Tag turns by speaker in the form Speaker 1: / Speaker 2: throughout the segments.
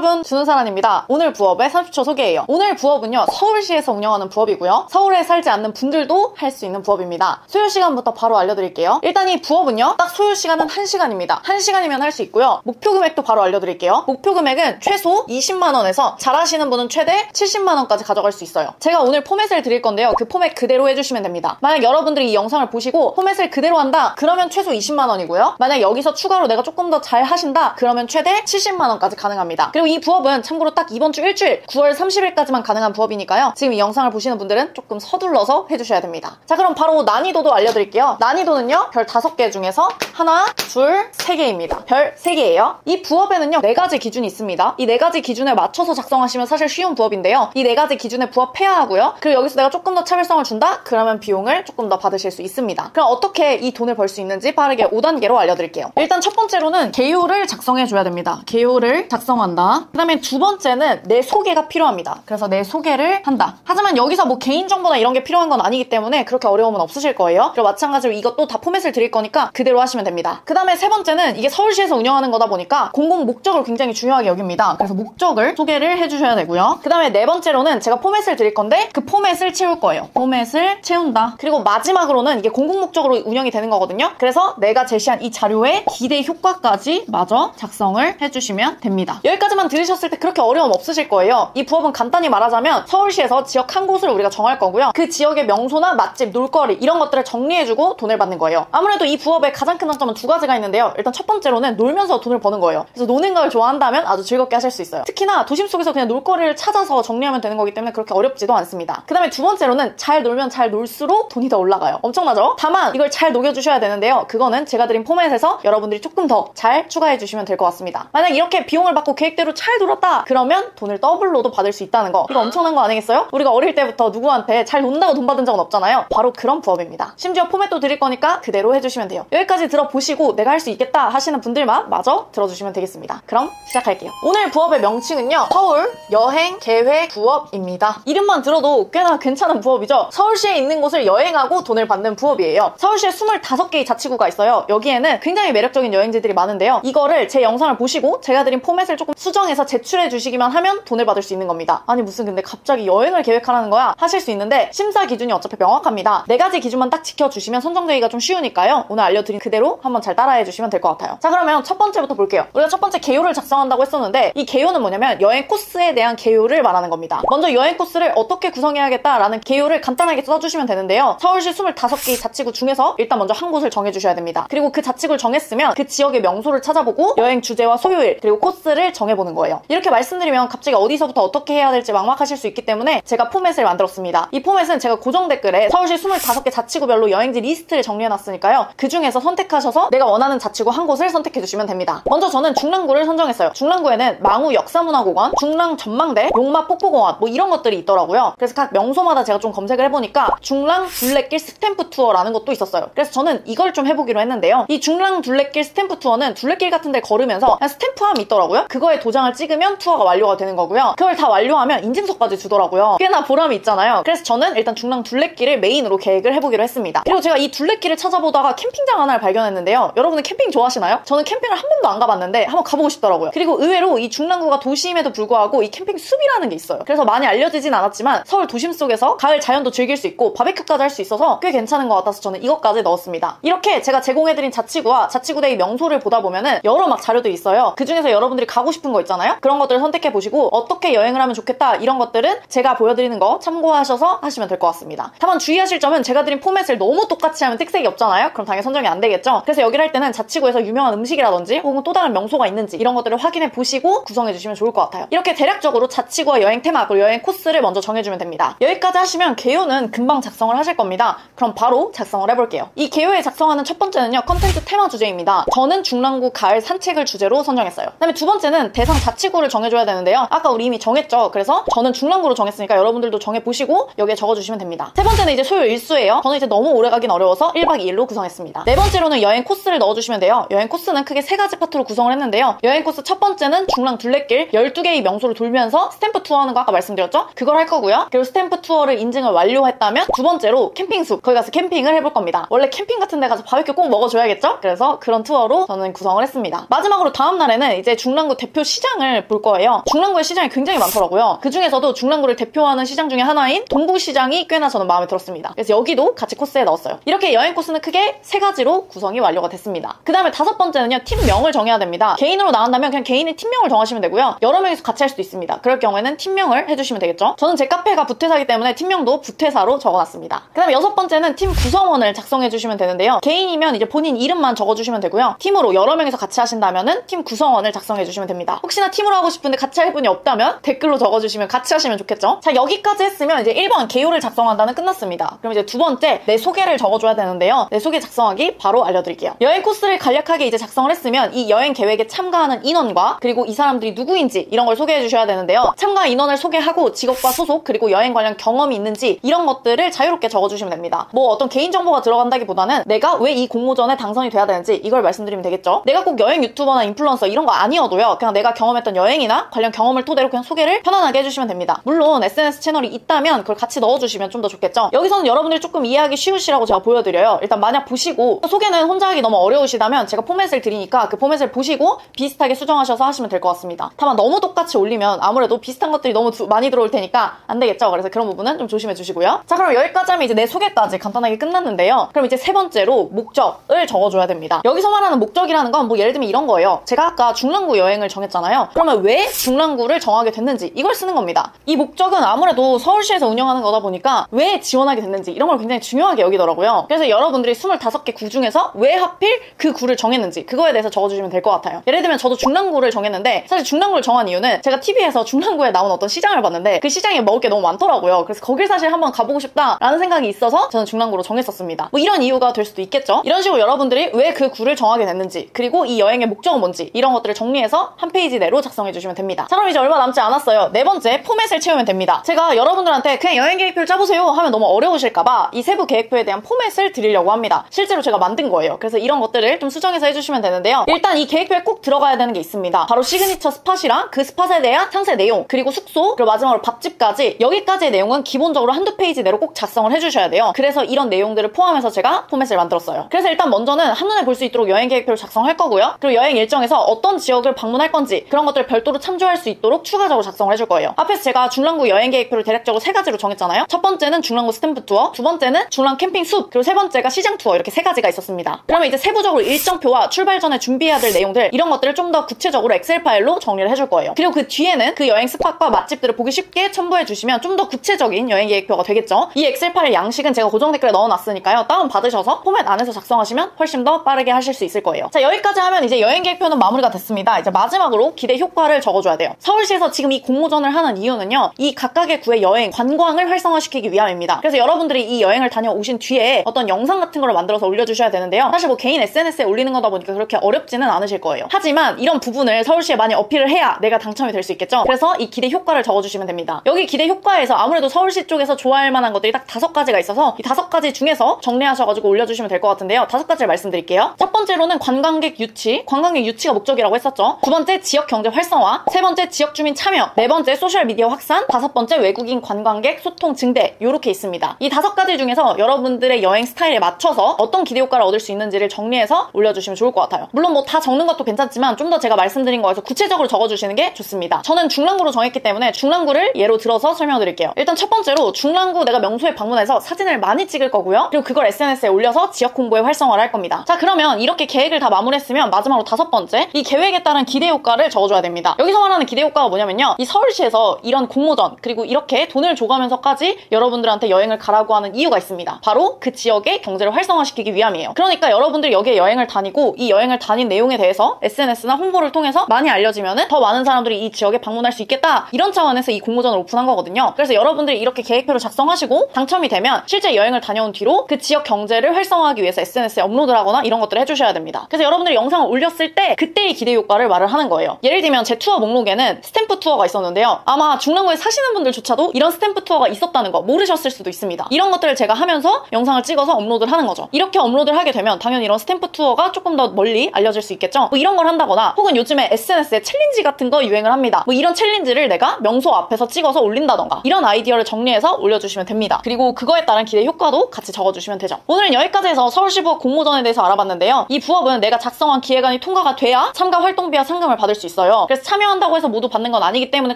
Speaker 1: 여러분, 준우사란입니다. 오늘 부업의 30초 소개예요. 오늘 부업은요, 서울시에서 운영하는 부업이고요. 서울에 살지 않는 분들도 할 수 있는 부업입니다. 소요 시간부터 바로 알려드릴게요. 일단 이 부업은요, 딱 소요 시간은 1시간입니다. 1시간이면 할 수 있고요. 목표 금액도 바로 알려드릴게요. 목표 금액은 최소 20만원에서 잘하시는 분은 최대 70만원까지 가져갈 수 있어요. 제가 오늘 포맷을 드릴 건데요. 그 포맷 그대로 해주시면 됩니다. 만약 여러분들이 이 영상을 보시고 포맷을 그대로 한다? 그러면 최소 20만원이고요. 만약 여기서 추가로 내가 조금 더 잘 하신다? 그러면 최대 70만원까지 가능합니다. 그리고 이 부업은 참고로 딱 이번 주 일주일 9월 30일까지만 가능한 부업이니까요. 지금 이 영상을 보시는 분들은 조금 서둘러서 해주셔야 됩니다. 자, 그럼 바로 난이도도 알려드릴게요. 난이도는요, 별 5개 중에서 하나, 둘, 3개입니다. 별 3개예요. 이 부업에는요, 4가지 기준이 있습니다. 이 4가지 기준에 맞춰서 작성하시면 사실 쉬운 부업인데요. 이 4가지 기준에 부합해야 하고요. 그리고 여기서 내가 조금 더 차별성을 준다? 그러면 비용을 조금 더 받으실 수 있습니다. 그럼 어떻게 이 돈을 벌 수 있는지 빠르게 5단계로 알려드릴게요. 일단 첫 번째로는 개요를 작성해줘야 됩니다. 개요를 작성한다. 그 다음에 두 번째는 내 소개가 필요합니다. 그래서 내 소개를 한다. 하지만 여기서 뭐 개인정보나 이런 게 필요한 건 아니기 때문에 그렇게 어려움은 없으실 거예요. 그리고 마찬가지로 이것도 다 포맷을 드릴 거니까 그대로 하시면 됩니다. 그 다음에 세 번째는 이게 서울시에서 운영하는 거다 보니까 공공 목적을 굉장히 중요하게 여깁니다. 그래서 목적을 소개를 해주셔야 되고요. 그 다음에 네 번째로는 제가 포맷을 드릴 건데 그 포맷을 채울 거예요. 포맷을 채운다. 그리고 마지막으로는 이게 공공 목적으로 운영이 되는 거거든요. 그래서 내가 제시한 이 자료의 기대 효과까지 마저 작성을 해주시면 됩니다. 여기까지만 들으셨을 때 그렇게 어려움 없으실 거예요. 이 부업은 간단히 말하자면 서울시에서 지역 한 곳을 우리가 정할 거고요. 그 지역의 명소나 맛집, 놀거리 이런 것들을 정리해주고 돈을 받는 거예요. 아무래도 이 부업의 가장 큰 장점은 두 가지가 있는데요. 일단 첫 번째로는 놀면서 돈을 버는 거예요. 그래서 노는 걸 좋아한다면 아주 즐겁게 하실 수 있어요. 특히나 도심 속에서 그냥 놀거리를 찾아서 정리하면 되는 거기 때문에 그렇게 어렵지도 않습니다. 그 다음에 두 번째로는 잘 놀면 잘 놀수록 돈이 더 올라가요. 엄청나죠? 다만 이걸 잘 녹여주셔야 되는데요. 그거는 제가 드린 포맷에서 여러분들이 조금 더 잘 추가해 주시면 될 것 같습니다. 만약 이렇게 비용을 받고 계획대로 잘 놀았다 그러면 돈을 더블로도 받을 수 있다는 거, 이거 엄청난 거 아니겠어요? 우리가 어릴 때부터 누구한테 잘 논다고 돈 받은 적은 없잖아요. 바로 그런 부업입니다. 심지어 포맷도 드릴 거니까 그대로 해주시면 돼요. 여기까지 들어보시고 내가 할 수 있겠다 하시는 분들만 마저 들어주시면 되겠습니다. 그럼 시작할게요. 오늘 부업의 명칭은요, 서울 여행 계획 부업입니다. 이름만 들어도 꽤나 괜찮은 부업이죠. 서울시에 있는 곳을 여행하고 돈을 받는 부업이에요. 서울시에 25개의 자치구가 있어요. 여기에는 굉장히 매력적인 여행지들이 많은데요. 이거를 제 영상을 보시고 제가 드린 포맷을 조금 수정해서 제출해 주시기만 하면 돈을 받을 수 있는 겁니다. 아니 무슨 근데 갑자기 여행을 계획하라는 거야? 하실 수 있는데 심사 기준이 어차피 명확합니다. 4가지 기준만 딱 지켜주시면 선정되기가 좀 쉬우니까요. 오늘 알려드린 그대로 한번 잘 따라해 주시면 될 것 같아요. 자, 그러면 첫 번째부터 볼게요. 우리가 첫 번째 개요를 작성한다고 했었는데 이 개요는 뭐냐면 여행 코스에 대한 개요를 말하는 겁니다. 먼저 여행 코스를 어떻게 구성해야겠다라는 개요를 간단하게 써주시면 되는데요. 서울시 25개의 자치구 중에서 일단 먼저 한 곳을 정해주셔야 됩니다. 그리고 그 자치구를 정했으면 그 지역의 명소를 찾아보고 여행 주제와 소요일 그리고 코스를 정해보는 거예요. 이렇게 말씀드리면 갑자기 어디서부터 어떻게 해야 될지 막막하실 수 있기 때문에 제가 포맷을 만들었습니다. 이 포맷은 제가 고정 댓글에 서울시 25개 자치구별로 여행지 리스트를 정리해놨으니까요. 그 중에서 선택하셔서 내가 원하는 자치구 한 곳을 선택해주시면 됩니다. 먼저 저는 중랑구를 선정했어요. 중랑구에는 망우 역사문화공원, 중랑 전망대, 용마 폭포공원 뭐 이런 것들이 있더라고요. 그래서 각 명소마다 제가 좀 검색을 해보니까 중랑 둘레길 스탬프 투어라는 것도 있었어요. 그래서 저는 이걸 좀 해보기로 했는데요. 이 중랑 둘레길 스탬프 투어는 둘레길 같은 데 걸으면서 그냥 스탬프함이 있더라고요. 그거에 도장을 찍으면 투어가 완료가 되는 거고요. 그걸 다 완료하면 인증서까지 주더라고요. 꽤나 보람이 있잖아요. 그래서 저는 일단 중랑 둘레길을 메인으로 계획을 해보기로 했습니다. 그리고 제가 이 둘레길을 찾아보다가 캠핑장 하나를 발견했는데요. 여러분은 캠핑 좋아하시나요? 저는 캠핑을 한 번도 안 가봤는데 한번 가보고 싶더라고요. 그리고 의외로 이 중랑구가 도시임에도 불구하고 이 캠핑 숲이라는 게 있어요. 그래서 많이 알려지진 않았지만 서울 도심 속에서 가을 자연도 즐길 수 있고 바베큐까지 할 수 있어서 꽤 괜찮은 것 같아서 저는 이것까지 넣었습니다. 이렇게 제가 제공해드린 자치구와 자치구대의 명소를 보다 보면은 여러 막 자료들이 있어요. 그 중에서 여러분들이 가고 싶은 거 있잖아요. 그런 것들을 선택해보시고 어떻게 여행을 하면 좋겠다 이런 것들은 제가 보여드리는 거 참고하셔서 하시면 될 것 같습니다. 다만 주의하실 점은 제가 드린 포맷을 너무 똑같이 하면 특색이 없잖아요. 그럼 당연히 선정이 안 되겠죠. 그래서 여기를 할 때는 자치구에서 유명한 음식이라든지 혹은 또 다른 명소가 있는지 이런 것들을 확인해 보시고 구성해주시면 좋을 것 같아요. 이렇게 대략적으로 자치구와 여행 테마 그리고 여행 코스를 먼저 정해주면 됩니다. 여기까지 하시면 개요는 금방 작성을 하실 겁니다. 그럼 바로 작성을 해볼게요. 이 개요에 작성하는 첫 번째는요, 컨텐츠 테마 주제입니다. 저는 중랑구 가을 산책을 주제로 선정했어요. 그 다음에 두 번째는 대상 자치구를 정해줘야 되는데요. 아까 우리 이미 정했죠. 그래서 저는 중랑구로 정했으니까 여러분들도 정해보시고 여기에 적어주시면 됩니다. 세 번째는 이제 소요 일수예요. 저는 이제 너무 오래 가긴 어려워서 1박 2일로 구성했습니다. 네 번째로는 여행 코스를 넣어주시면 돼요. 여행 코스는 크게 3가지 파트로 구성을 했는데요. 여행 코스 첫 번째는 중랑 둘레길 12개의 명소를 돌면서 스탬프 투어 하는 거 아까 말씀드렸죠? 그걸 할 거고요. 그리고 스탬프 투어를 인증을 완료했다면 두 번째로 캠핑숲, 거기 가서 캠핑을 해볼 겁니다. 원래 캠핑 같은 데 가서 바베큐 꼭 먹어줘야겠죠? 그래서 그런 투어로 저는 구성을 했습니다. 마지막으로 다음 날에는 이제 중랑구 대표 시장 시장을 볼 거예요. 중랑구의 시장이 굉장히 많더라고요. 그 중에서도 중랑구를 대표하는 시장 중에 하나인 동부시장이 꽤나 저는 마음에 들었습니다. 그래서 여기도 같이 코스에 넣었어요. 이렇게 여행 코스는 크게 3가지로 구성이 완료가 됐습니다. 그 다음에 5번째는요, 팀명을 정해야 됩니다. 개인으로 나간다면 그냥 개인의 팀명을 정하시면 되고요. 여러 명이서 같이 할 수도 있습니다. 그럴 경우에는 팀명을 해주시면 되겠죠. 저는 제 카페가 부태사이기 때문에 팀명도 부태사로 적어놨습니다. 그 다음에 6번째는 팀 구성원을 작성해주시면 되는데요. 개인이면 이제 본인 이름만 적어주시면 되고요. 팀으로 여러 명이서 같이 하신다면은 팀 구성원을 작성해주시면 됩니다. 혹시나 팀으로 하고 싶은데 같이 할 분이 없다면 댓글로 적어주시면 같이 하시면 좋겠죠. 자, 여기까지 했으면 이제 1번 개요를 작성한다는 끝났습니다. 그럼 이제 2번째 내 소개를 적어줘야 되는데요. 내 소개 작성하기 바로 알려드릴게요. 여행 코스를 간략하게 이제 작성을 했으면 이 여행 계획에 참가하는 인원과 그리고 이 사람들이 누구인지 이런 걸 소개해 주셔야 되는데요. 참가 인원을 소개하고 직업과 소속 그리고 여행 관련 경험이 있는지 이런 것들을 자유롭게 적어주시면 됩니다. 뭐 어떤 개인정보가 들어간다기보다는 내가 왜 이 공모전에 당선이 돼야 되는지 이걸 말씀드리면 되겠죠. 내가 꼭 여행 유튜버나 인플루언서 이런 거 아니어도요. 그냥 내가 경험했던 여행이나 관련 경험을 토대로 그냥 소개를 편안하게 해주시면 됩니다. 물론 SNS 채널이 있다면 그걸 같이 넣어주시면 좀 더 좋겠죠. 여기서는 여러분들이 조금 이해하기 쉬우시라고 제가 보여드려요. 일단 만약 보시고 소개는 혼자 하기 너무 어려우시다면 제가 포맷을 드리니까 그 포맷을 보시고 비슷하게 수정하셔서 하시면 될 것 같습니다. 다만 너무 똑같이 올리면 아무래도 비슷한 것들이 너무 많이 들어올 테니까 안 되겠죠. 그래서 그런 부분은 좀 조심해 주시고요. 자, 그럼 여기까지 하면 이제 내 소개까지 간단하게 끝났는데요. 그럼 이제 3번째로 목적을 적어줘야 됩니다. 여기서 말하는 목적이라는 건 뭐 예를 들면 이런 거예요. 제가 아까 중랑구 여행을 정했잖아요. 그러면 왜 중랑구를 정하게 됐는지 이걸 쓰는 겁니다. 이 목적은 아무래도 서울시에서 운영하는 거다 보니까 왜 지원하게 됐는지 이런 걸 굉장히 중요하게 여기더라고요. 그래서 여러분들이 25개 구 중에서 왜 하필 그 구를 정했는지 그거에 대해서 적어주시면 될 것 같아요. 예를 들면 저도 중랑구를 정했는데 사실 중랑구를 정한 이유는 제가 TV에서 중랑구에 나온 어떤 시장을 봤는데 그 시장에 먹을 게 너무 많더라고요. 그래서 거길 사실 한번 가보고 싶다라는 생각이 있어서 저는 중랑구로 정했었습니다. 뭐 이런 이유가 될 수도 있겠죠. 이런 식으로 여러분들이 왜 그 구를 정하게 됐는지 그리고 이 여행의 목적은 뭔지 이런 것들을 정리해서 한 페이지 내로 작성해주시면 됩니다. 자, 그럼 이제 얼마 남지 않았어요. 4번째 포맷을 채우면 됩니다. 제가 여러분들한테 그냥 여행 계획표를 짜보세요 하면 너무 어려우실까봐 이 세부 계획표에 대한 포맷을 드리려고 합니다. 실제로 제가 만든 거예요. 그래서 이런 것들을 좀 수정해서 해주시면 되는데요. 일단 이 계획표에 꼭 들어가야 되는 게 있습니다. 바로 시그니처 스팟이랑 그 스팟에 대한 상세 내용 그리고 숙소 그리고 마지막으로 밥집까지 여기까지의 내용은 기본적으로 한두 페이지 내로 꼭 작성을 해주셔야 돼요. 그래서 이런 내용들을 포함해서 제가 포맷을 만들었어요. 그래서 일단 먼저는 한눈에 볼 수 있도록 여행 계획표를 작성할 거고요. 그리고 여행 일정에서 어떤 지역을 방문할 건지 그런 것들을 별도로 참조할 수 있도록 추가적으로 작성을 해줄 거예요. 앞에서 제가 중랑구 여행 계획표를 대략적으로 3가지로 정했잖아요. 첫 번째는 중랑구 스탬프 투어, 두 번째는 중랑 캠핑 숲, 그리고 3번째가 시장 투어 이렇게 3가지가 있었습니다. 그러면 이제 세부적으로 일정표와 출발 전에 준비해야 될 내용들 이런 것들을 좀 더 구체적으로 엑셀 파일로 정리를 해줄 거예요. 그리고 그 뒤에는 그 여행 스팟과 맛집들을 보기 쉽게 첨부해 주시면 좀 더 구체적인 여행 계획표가 되겠죠. 이 엑셀 파일 양식은 제가 고정 댓글에 넣어놨으니까요. 다운 받으셔서 포맷 안에서 작성하시면 훨씬 더 빠르게 하실 수 있을 거예요. 자, 여기까지 하면 이제 여행 계획표는 마무리가 됐습니다. 이제 마지막으로 기대 효과를 적어줘야 돼요. 서울시에서 지금 이 공모전을 하는 이유는요. 이 각각의 구의 여행, 관광을 활성화시키기 위함입니다. 그래서 여러분들이 이 여행을 다녀오신 뒤에 어떤 영상 같은 걸 만들어서 올려주셔야 되는데요. 사실 뭐 개인 SNS에 올리는 거다 보니까 그렇게 어렵지는 않으실 거예요. 하지만 이런 부분을 서울시에 많이 어필을 해야 내가 당첨이 될 수 있겠죠. 그래서 이 기대 효과를 적어주시면 됩니다. 여기 기대 효과에서 아무래도 서울시 쪽에서 좋아할 만한 것들이 딱 5가지가 있어서 이 5가지 중에서 정리하셔가지고 올려주시면 될 것 같은데요. 5가지를 말씀드릴게요. 첫 번째로는 관광객 유치, 관광객 유치가 목적이라고 했었죠. 두 번째 지역 경제 활성화, 세 번째 지역 주민 참여, 네 번째 소셜 미디어 확산, 5번째 외국인 관광객 소통 증대 이렇게 있습니다. 이 5가지 중에서 여러분들의 여행 스타일에 맞춰서 어떤 기대 효과를 얻을 수 있는지를 정리해서 올려주시면 좋을 것 같아요. 물론 뭐 다 적는 것도 괜찮지만 좀 더 제가 말씀드린 거에서 구체적으로 적어주시는 게 좋습니다. 저는 중랑구로 정했기 때문에 중랑구를 예로 들어서 설명드릴게요. 일단 첫 번째로 중랑구 내가 명소에 방문해서 사진을 많이 찍을 거고요. 그리고 그걸 SNS에 올려서 지역 홍보에 활성화를 할 겁니다. 자, 그러면 이렇게 계획을 다 마무리했으면 마지막으로 5번째 이 계획에 따른 기대 효과를 적어줘야 됩니다. 여기서 말하는 기대 효과가 뭐냐면요. 이 서울시에서 이런 공모전 그리고 이렇게 돈을 줘가면서까지 여러분들한테 여행을 가라고 하는 이유가 있습니다. 바로 그 지역의 경제를 활성화시키기 위함이에요. 그러니까 여러분들이 여기에 여행을 다니고 이 여행을 다닌 내용에 대해서 SNS나 홍보를 통해서 많이 알려지면은 더 많은 사람들이 이 지역에 방문할 수 있겠다 이런 차원에서 이 공모전을 오픈한 거거든요. 그래서 여러분들이 이렇게 계획표를 작성하시고 당첨이 되면 실제 여행을 다녀온 뒤로 그 지역 경제를 활성화하기 위해서 SNS에 업로드를 하거나 이런 것들을 해주셔야 됩니다. 그래서 여러분들이 영상을 올렸을 때 그때의 기대 효과를 말을 하는 거예요. 예를 들면 제 투어 목록에는 스탬프 투어가 있었는데요. 아마 중랑구에 사시는 분들조차도 이런 스탬프 투어가 있었다는 거 모르셨을 수도 있습니다. 이런 것들을 제가 하면서 영상을 찍어서 업로드를 하는 거죠. 이렇게 업로드를 하게 되면 당연히 이런 스탬프 투어가 조금 더 멀리 알려질 수 있겠죠. 뭐 이런 걸 한다거나 혹은 요즘에 SNS에 챌린지 같은 거 유행을 합니다. 뭐 이런 챌린지를 내가 명소 앞에서 찍어서 올린다던가 이런 아이디어를 정리해서 올려주시면 됩니다. 그리고 그거에 따른 기대 효과도 같이 적어주시면 되죠. 오늘은 여기까지 해서 서울시 부업 공모전에 대해서 알아봤는데요. 이 부업은 내가 작성한 기획안이 통과가 돼야 참가 활동비와 상금을 받을 수 있어요. 있어요. 그래서 참여한다고 해서 모두 받는 건 아니기 때문에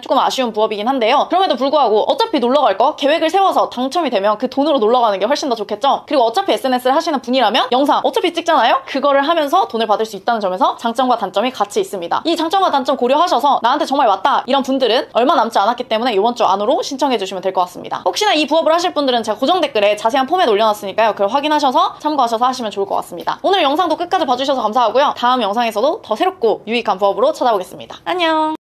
Speaker 1: 조금 아쉬운 부업이긴 한데요. 그럼에도 불구하고 어차피 놀러 갈 거 계획을 세워서 당첨이 되면 그 돈으로 놀러 가는 게 훨씬 더 좋겠죠. 그리고 어차피 SNS를 하시는 분이라면 영상 어차피 찍잖아요. 그거를 하면서 돈을 받을 수 있다는 점에서 장점과 단점이 같이 있습니다. 이 장점과 단점 고려하셔서 나한테 정말 맞다 이런 분들은 얼마 남지 않았기 때문에 이번 주 안으로 신청해 주시면 될 것 같습니다. 혹시나 이 부업을 하실 분들은 제가 고정 댓글에 자세한 포맷 올려놨으니까요. 그걸 확인하셔서 참고하셔서 하시면 좋을 것 같습니다. 오늘 영상도 끝까지 봐주셔서 감사하고요. 다음 영상에서도 더 새롭고 유익한 부업으로 찾아오겠습니다. 안녕.